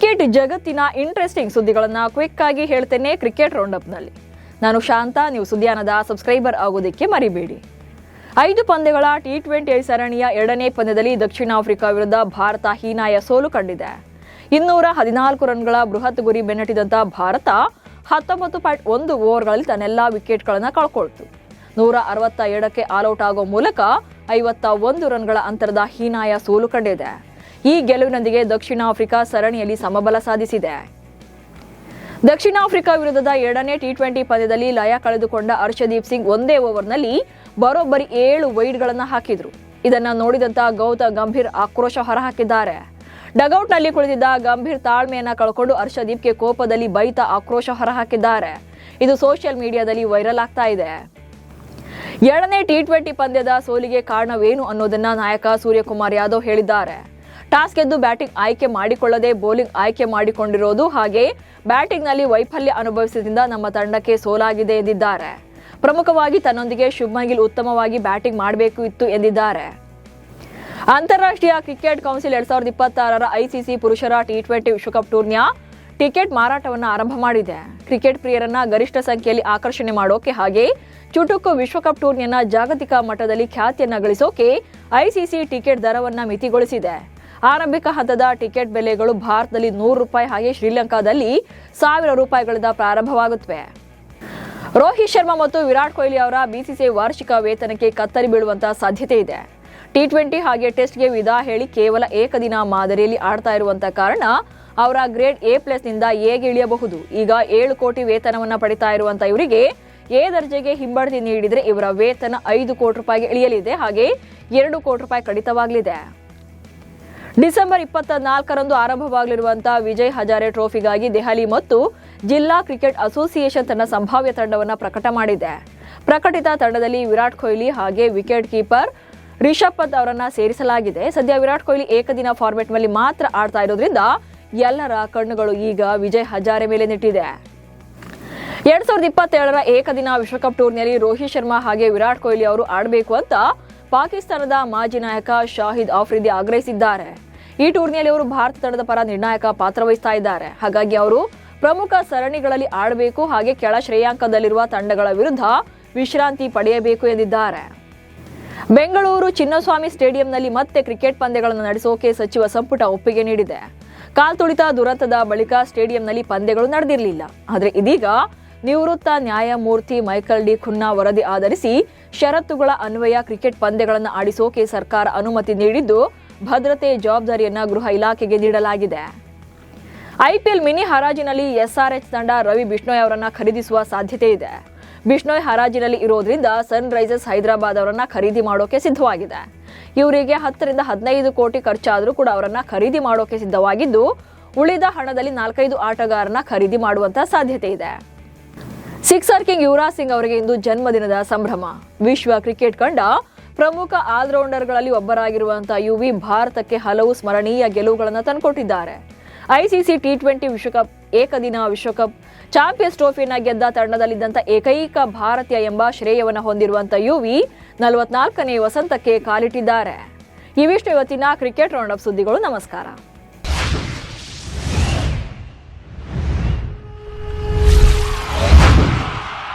Cricket ಜಗತ್ತಿನ interesting ಸುದ್ದಿಗಳನ್ನು quick ಆಗಿ ಹೇಳ್ತೇನೆ ಕ್ರಿಕೆಟ್ ರೌಂಡಪ್ನಲ್ಲಿ. ನಾನು ಶಾಂತ. ನೀವು ಸುದ್ದಿಯಾನದ ಸಬ್ಸ್ಕ್ರೈಬರ್ ಆಗೋದಕ್ಕೆ ಮರಿಬೇಡಿ. 5 ಪಂದ್ಯಗಳ T20 ಸರಣಿಯ 2ನೇ ಪಂದ್ಯದಲ್ಲಿ ದಕ್ಷಿಣ ಆಫ್ರಿಕಾ ವಿರುದ್ಧ ಭಾರತ ಹೀನಾಯ ಸೋಲು ಕಂಡಿದೆ. 214 ರನ್ಗಳ ಬೃಹತ್ ಗುರಿ ಬೆನ್ನಟ್ಟಿದಂತ ಭಾರತ 19.1 ಓವರ್ಗಳಲ್ಲಿ ತನ್ನೆಲ್ಲಾ ವಿಕೆಟ್ಗಳನ್ನು ಕಳ್ಕೊಳ್ತು. 167ಕ್ಕೆ ಆಲ್ಔಟ್ ಆಗೋ ಮೂಲಕ 51 ರನ್ಗಳ ಅಂತರದ ಹೀನಾಯ ಸೋಲು ಕಂಡಿದೆ. ಈ ಗೆಲುವಿನೊಂದಿಗೆ ದಕ್ಷಿಣ ಆಫ್ರಿಕಾ ಸರಣಿಯಲ್ಲಿ ಸಮಬಲ ಸಾಧಿಸಿದೆ. ದಕ್ಷಿಣ ಆಫ್ರಿಕಾ ವಿರುದ್ಧದ 2ನೇ T20 ಪಂದ್ಯದಲ್ಲಿ ಲಯ ಕಳೆದುಕೊಂಡ ಹರ್ಷದೀಪ್ ಸಿಂಗ್ ಒಂದೇ ಓವರ್ನಲ್ಲಿ ಬರೋಬ್ಬರಿ 7 ವೈಡ್ಗಳನ್ನು ಹಾಕಿದ್ರು. ಇದನ್ನ ನೋಡಿದಂತ ಗೌತಮ್ ಗಂಭೀರ್ ಆಕ್ರೋಶ ಹೊರಹಾಕಿದ್ದಾರೆ. ಡಗೌಟ್ನಲ್ಲಿ ಕುಳಿತಿದ್ದ ಗಂಭೀರ್ ತಾಳ್ಮೆಯನ್ನ ಕಳ್ಕೊಂಡು ಹರ್ಷದೀಪ್ಗೆ ಕೋಪದಲ್ಲಿ ಬೈತಾ ಆಕ್ರೋಶ ಹೊರಹಾಕಿದ್ದಾರೆ. ಇದು ಸೋಷಿಯಲ್ ಮೀಡಿಯಾದಲ್ಲಿ ವೈರಲ್ ಆಗ್ತಾ ಇದೆ. 2ನೇ T20 ಪಂದ್ಯದ ಸೋಲಿಗೆ ಕಾರಣವೇನು ಅನ್ನೋದನ್ನ ನಾಯಕ ಸೂರ್ಯಕುಮಾರ್ ಯಾದವ್ ಹೇಳಿದ್ದಾರೆ. ಟಾಸ್ ಗೆದ್ದು ಬ್ಯಾಟಿಂಗ್ ಆಯ್ಕೆ ಮಾಡಿಕೊಳ್ಳದೆ ಬೌಲಿಂಗ್ ಆಯ್ಕೆ ಮಾಡಿಕೊಂಡಿರೋದು ಹಾಗೆ ಬ್ಯಾಟಿಂಗ್ನಲ್ಲಿ ವೈಫಲ್ಯ ಅನುಭವಿಸಿದ್ರಿಂದ ನಮ್ಮ ತಂಡಕ್ಕೆ ಸೋಲಾಗಿದೆ ಎಂದಿದ್ದಾರೆ. ಪ್ರಮುಖವಾಗಿ ತನ್ನೊಂದಿಗೆ ಶುಭ್ಮನ್ ಗಿಲ್ ಉತ್ತಮವಾಗಿ ಬ್ಯಾಟಿಂಗ್ ಮಾಡಬೇಕು ಇತ್ತು ಎಂದಿದ್ದಾರೆ. ಅಂತಾರಾಷ್ಟ್ರೀಯ ಕ್ರಿಕೆಟ್ ಕೌನ್ಸಿಲ್ 2026ರ ICC ಪುರುಷರ T20 ವಿಶ್ವಕಪ್ ಟೂರ್ನಿಯ ಟಿಕೆಟ್ ಮಾರಾಟವನ್ನು ಆರಂಭ ಮಾಡಿದೆ. ಕ್ರಿಕೆಟ್ ಪ್ರಿಯರನ್ನ ಗರಿಷ್ಠ ಸಂಖ್ಯೆಯಲ್ಲಿ ಆಕರ್ಷಣೆ ಮಾಡೋಕೆ ಹಾಗೆ ಚುಟುಕು ವಿಶ್ವಕಪ್ ಟೂರ್ನಿಯನ್ನ ಜಾಗತಿಕ ಮಟ್ಟದಲ್ಲಿ ಖ್ಯಾತಿಯನ್ನ ಗಳಿಸೋಕೆ ICC ಟಿಕೆಟ್ ದರವನ್ನ ಮಿತಿಗೊಳಿಸಿದೆ. ಆರಂಭಿಕ ಹಂತದ ಟಿಕೆಟ್ ಬೆಲೆಗಳು ಭಾರತದಲ್ಲಿ ₹100 ಹಾಗೆ ಶ್ರೀಲಂಕಾದಲ್ಲಿ ₹1000ಗಳಿಂದ ಪ್ರಾರಂಭವಾಗುತ್ತವೆ. ರೋಹಿತ್ ಶರ್ಮಾ ಮತ್ತು ವಿರಾಟ್ ಕೊಹ್ಲಿ ಅವರ BCCI ವಾರ್ಷಿಕ ವೇತನಕ್ಕೆ ಕತ್ತರಿ ಬೀಳುವಂತಹ ಸಾಧ್ಯತೆ ಇದೆ. T20 ಹಾಗೆ ಟೆಸ್ಟ್ಗೆ ವಿದಾಯ ಹೇಳಿ ಕೇವಲ ಏಕದಿನ ಮಾದರಿಯಲ್ಲಿ ಆಡ್ತಾ ಇರುವಂತಹ ಕಾರಣ ಅವರ ಗ್ರೇಡ್ A+ ನಿಂದ Aಗೆ ಇಳಿಯಬಹುದು. ಈಗ 7 ಕೋಟಿ ವೇತನವನ್ನ ಪಡಿತಾ ಇರುವಂತಹ ಇವರಿಗೆ A ದರ್ಜೆಗೆ ಹಿಂಬಡ್ತಿ ನೀಡಿದರೆ ಇವರ ವೇತನ ₹5 ಕೋಟಿ ಇಳಿಯಲಿದೆ. ಹಾಗೆ ₹2 ಕೋಟಿ ಕಡಿತವಾಗಲಿದೆ. ಡಿಸೆಂಬರ್ 24ರಂದು ಆರಂಭವಾಗಲಿರುವಂತಹ ವಿಜಯ್ ಹಜಾರೆ ಟ್ರೋಫಿಗಾಗಿ ದೆಹಲಿ ಮತ್ತು ಜಿಲ್ಲಾ ಕ್ರಿಕೆಟ್ ಅಸೋಸಿಯೇಷನ್ ತನ್ನ ಸಂಭಾವ್ಯ ತಂಡವನ್ನು ಪ್ರಕಟ ಮಾಡಿದೆ. ಪ್ರಕಟಿತ ತಂಡದಲ್ಲಿ ವಿರಾಟ್ ಕೊಹ್ಲಿ ಹಾಗೆ ವಿಕೆಟ್ ಕೀಪರ್ ರಿಷಬ್ ಪಂತ್ ಅವರನ್ನ ಸೇರಿಸಲಾಗಿದೆ. ಸದ್ಯ ವಿರಾಟ್ ಕೊಹ್ಲಿ ಏಕದಿನ ಫಾರ್ಮೆಟ್ನಲ್ಲಿ ಮಾತ್ರ ಆಡ್ತಾ ಇರೋದ್ರಿಂದ ಎಲ್ಲರ ಕಣ್ಣುಗಳು ಈಗ ವಿಜಯ್ ಹಜಾರೆ ಮೇಲೆ ನೆಟ್ಟಿದೆ. 2027ರ ಏಕದಿನ ವಿಶ್ವಕಪ್ ಟೂರ್ನಿಯಲ್ಲಿ ರೋಹಿತ್ ಶರ್ಮಾ ಹಾಗೆ ವಿರಾಟ್ ಕೊಹ್ಲಿ ಅವರು ಆಡಬೇಕು ಅಂತ ಪಾಕಿಸ್ತಾನದ ಮಾಜಿ ನಾಯಕ ಶಾಹಿದ್ ಆಫ್ರಿದಿ ಆಗ್ರಹಿಸಿದ್ದಾರೆ. ಈ ಟೂರ್ನಿಯಲ್ಲಿ ಅವರು ಭಾರತ ತಂಡದ ಪರ ನಿರ್ಣಾಯಕ ಪಾತ್ರ ವಹಿಸ್ತಾ ಇದ್ದಾರೆ. ಹಾಗಾಗಿ ಅವರು ಪ್ರಮುಖ ಸರಣಿಗಳಲ್ಲಿ ಆಡಬೇಕು ಹಾಗೆ ಕೆಳ ಶ್ರೇಯಾಂಕದಲ್ಲಿರುವ ತಂಡಗಳ ವಿರುದ್ಧ ವಿಶ್ರಾಂತಿ ಪಡೆಯಬೇಕು ಎಂದಿದ್ದಾರೆ. ಬೆಂಗಳೂರು ಚಿನ್ನಸ್ವಾಮಿ ಸ್ಟೇಡಿಯಂನಲ್ಲಿ ಮತ್ತೆ ಕ್ರಿಕೆಟ್ ಪಂದ್ಯಗಳನ್ನು ನಡೆಸೋಕೆ ಸಚಿವ ಸಂಪುಟ ಒಪ್ಪಿಗೆ ನೀಡಿದೆ. ಕಾಲ್ತುಳಿತ ದುರಂತದ ಬಳಿಕ ಸ್ಟೇಡಿಯಂನಲ್ಲಿ ಪಂದ್ಯಗಳು ನಡೆದಿರಲಿಲ್ಲ. ಆದರೆ ಇದೀಗ ನಿವೃತ್ತ ನ್ಯಾಯಮೂರ್ತಿ ಮೈಕಲ್ ಡಿ ಖುನ್ನಾ ವರದಿ ಆಧರಿಸಿ ಷರತ್ತುಗಳ ಅನ್ವಯ ಕ್ರಿಕೆಟ್ ಪಂದ್ಯಗಳನ್ನು ಆಡಿಸೋಕೆ ಸರ್ಕಾರ ಅನುಮತಿ ನೀಡಿದ್ದು ಭದ್ರತೆ ಜವಾಬ್ದಾರಿಯನ್ನ ಗೃಹ ಇಲಾಖೆಗೆ ನೀಡಲಾಗಿದೆ. IPL ಮಿನಿ ಹರಾಜಿನಲ್ಲಿ SRH ತಂಡ ರವಿ ಬಿಷ್ಣೋಯ್ ಅವರನ್ನ ಖರೀದಿಸುವ ಸಾಧ್ಯತೆ ಇದೆ. ಬಿಷ್ಣೋಯ್ ಹರಾಜಿನಲ್ಲಿ ಇರೋದ್ರಿಂದ ಸನ್ ರೈಸರ್ಸ್ ಹೈದರಾಬಾದ್ ಅವರನ್ನ ಖರೀದಿ ಮಾಡೋಕೆ ಸಿದ್ಧವಾಗಿದೆ. ಇವರಿಗೆ 10 ರಿಂದ 15 ಕೋಟಿ ಖರ್ಚಾದರೂ ಕೂಡ ಅವರನ್ನ ಖರೀದಿ ಮಾಡೋಕೆ ಸಿದ್ಧವಾಗಿದ್ದು ಉಳಿದ ಹಣದಲ್ಲಿ 4-5 ಆಟಗಾರನ ಖರೀದಿ ಮಾಡುವಂತ ಸಾಧ್ಯತೆ ಇದೆ. ಸಿಕ್ಸರ್ ಕಿಂಗ್ ಯುವರಾಜ್ ಸಿಂಗ್ ಅವರಿಗೆ ಇಂದು ಜನ್ಮದಿನದ ಸಂಭ್ರಮ. ವಿಶ್ವ ಕ್ರಿಕೆಟ್ ಕಂಡ ಪ್ರಮುಖ ಆಲ್ರೌಂಡರ್ಗಳಲ್ಲಿ ಒಬ್ಬರಾಗಿರುವಂತಹ ಯುವಿ ಭಾರತಕ್ಕೆ ಹಲವು ಸ್ಮರಣೀಯ ಗೆಲುವುಗಳನ್ನು ತಂದುಕೊಟ್ಟಿದ್ದಾರೆ. ICC T20 ವಿಶ್ವಕಪ್, ಏಕದಿನ ವಿಶ್ವಕಪ್, ಚಾಂಪಿಯನ್ಸ್ ಟ್ರೋಫಿಯನ್ನ ಗೆದ್ದ ತಂಡದಲ್ಲಿದ್ದಂಥ ಏಕೈಕ ಭಾರತೀಯ ಎಂಬ ಶ್ರೇಯವನ್ನು ಹೊಂದಿರುವಂತಹ ಯುವಿ 44ನೇ ವಸಂತಕ್ಕೆ ಕಾಲಿಟ್ಟಿದ್ದಾರೆ. ಇವಿಷ್ಟು ಇವತ್ತಿನ ಕ್ರಿಕೆಟ್ ರೌಂಡಪ್ ಸುದ್ದಿಗಳು. ನಮಸ್ಕಾರ.